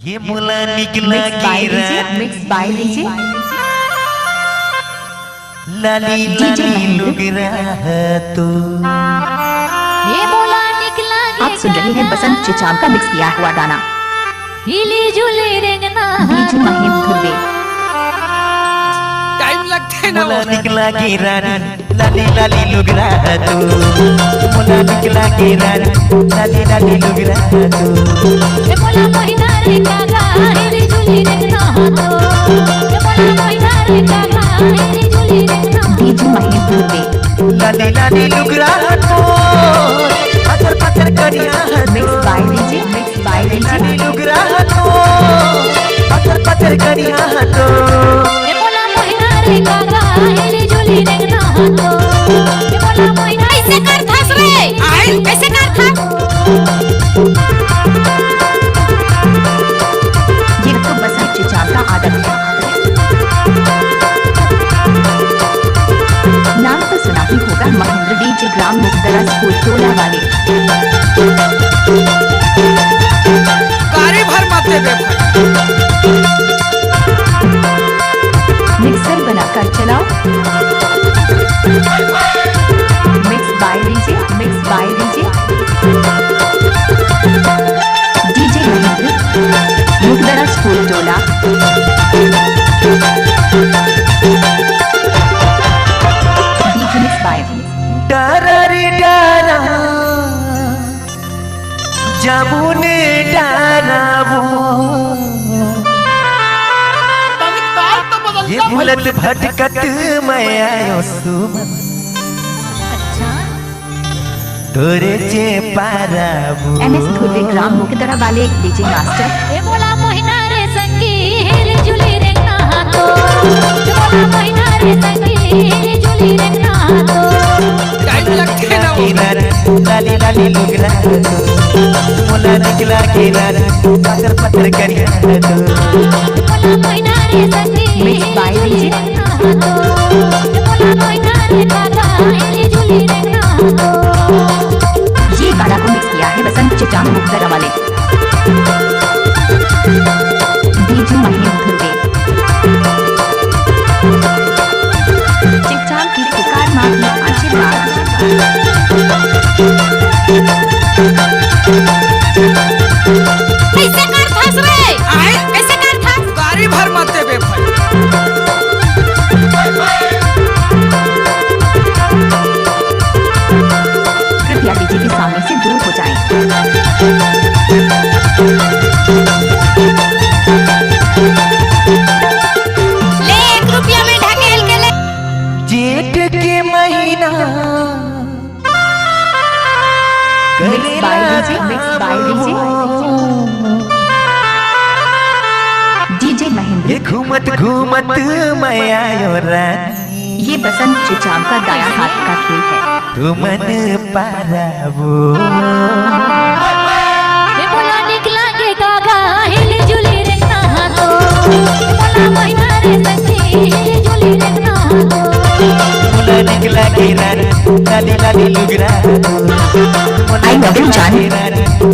ये मुला निकला मिक्स बाय डीजे लाली लाली लुग रहा तो ये मुला निकला। आप सुन रहे हैं बसंत चिचाम का मिक्स किया हुआ गाना। हिली जुली रेंगना डीजे महेंद्र धुर्वे। टाइम लगते ना मुला निकला की रानी लाली लाली लुग रहा तो मुला निकला की रानी लाली लाली लुग रहा तो ये मुला मोहिना रे कागा हिली जुली रेंगना तो ये मुला मोहिना रे कागा हिली जुली रेंगना। डीजे महेंद्र धुर्वे। लाली लाली लुग रहा तो पत्थर पत्थर करिया मिक्स बाय डीजे लाली लुग रहा तो पत्थर पत्थर करिया तो ये मुला मोहिना रे कागा हिली जुली रेंगना तो ये मुला मोहिना ऐसे कर थास रे आई कैसे कर था। ये तो बसंत चिचाम का आदत है। नाम तो सुना ही होगा महेंद्र डीजे ग्राम मुक्तरा स्कूल टोला वाले। गाड़ी भर मत दे बे मिक्सर बनाकर चलाओ। Mix by DJ DJ Mahendra Muktara school टोला। डीजे मिक्स बाय डरा रे डरा जामुने डरा वो ये भुलत भटकत मैं आयो सुमन अच्छा तोरे चे पाराबू एमएस धुर्वे ग्राम मुक्तरा वाले डीजे मास्टर। ये मुला मोहिना रे संगी हिली जुली रेंगना तो ये मुला मोहिना रे संगी हिली जुली रेंगना तो टाइम लगते ना की रानी लाली लाली लुग रहा तो मुला निकला की रानी पत्थर पत्थर करिया तो मुला मोहिना रे संगी मिक्स बाय डीजे तो ये मुला मोहिना रे कागा हिली जुली रेंगना तो। ये गाना को मिक्स किया है बसंत चिचाम मुक्तरा वाले। डीजे महेंद्र धुर्वे। चिचाम की पुकार माँ की आशीर्वाद। कैसे कर थास रे आई कैसे कर था। गाड़ी भर मत दे बे भाई कृपया डीजे के सामने से दूर हो जाएं। ले 1 रुपया में ढकेल के ले। जेठ के महीना mix by DJ DJ Mahendra. ये घूमत घूमत मैं आयो रानी ये बसंत चिचाम का दाया हाथ का खेल है। तू मन पाराबू ये मुला निकला के कागा हिली जुली रेंगना तो ये मुला मोहिना रे संगी हिली जुली रेंगना तो मुला निकला की रानी लाली लाली लुग रहा तो आई मगन जान।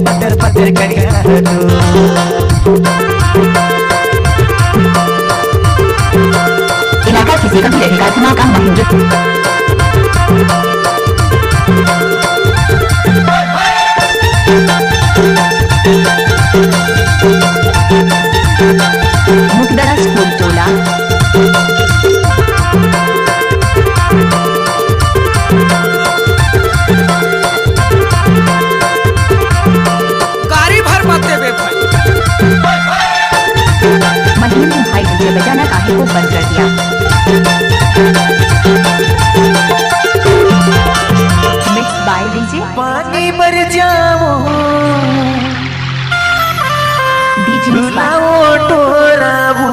पत्थर पत्थर करिया तो इलाका किसी का भी रहेगा दिमाग का महेंद्र। मुक्तरा स्कूल टोला। गाड़ी भर मत दे बे भाई महेंद्र भाई डीजे बजाना काहे को बंद कर दिया। मिक्स बाय डीजे पानी भर जाओ डीजे मिक्स बाय झुलाओ टोराबू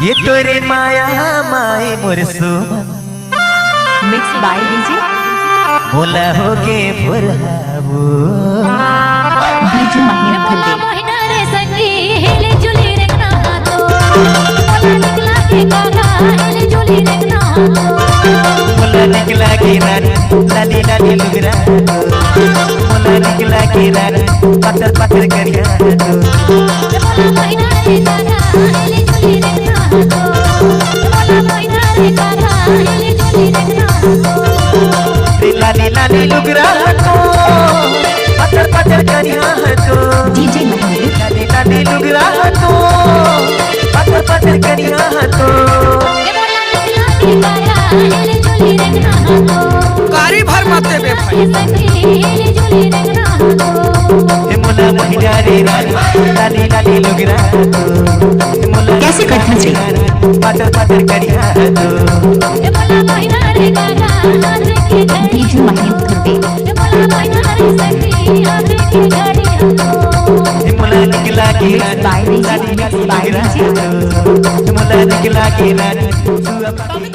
ये तोरे माया माए मोर सुमन मिक्स बाय डीजे भोला होके भोराबू डीजे महेंद्र मुला धुर्वे। मोहिना रे संगी हिली जुली रेंगना तो मुला निकला के कागा हिली जुली रेंगना तो मुला निकला की रानी लाली लाली लुग रहा तो मुला मोला निकला के रानी पत्थर पत्थर करिया तो बोला मोहिना रे कागा हिली झुली रंगना तो बोला मोहिना रे कागा हिली झुली रंगना तो लाली लाली लुगरा तो पत्थर पत्थर करिया तो डीजे महेंद्र लाली लाली लुगरा तो पत्थर पत्थर करिया तो बोला निकला के कागा हिली झुली रंगना तो गाड़ी भर मत देबे भाई सखी हिली झुली रंगना तो मोला मोहिना रे रानी लाली लाली लुगरा तो मोला कैसे करना चाहिए? पत्थर पत्थर करिया तो बोला मोहिना रे कागा हाथ की घड़ी डीजे महेंद्र बे बोला मोहिना रे सखी हाथ की घड़ी तो मोला निकला के रानी लाली लाली लुगरा तो मोला निकला के रानी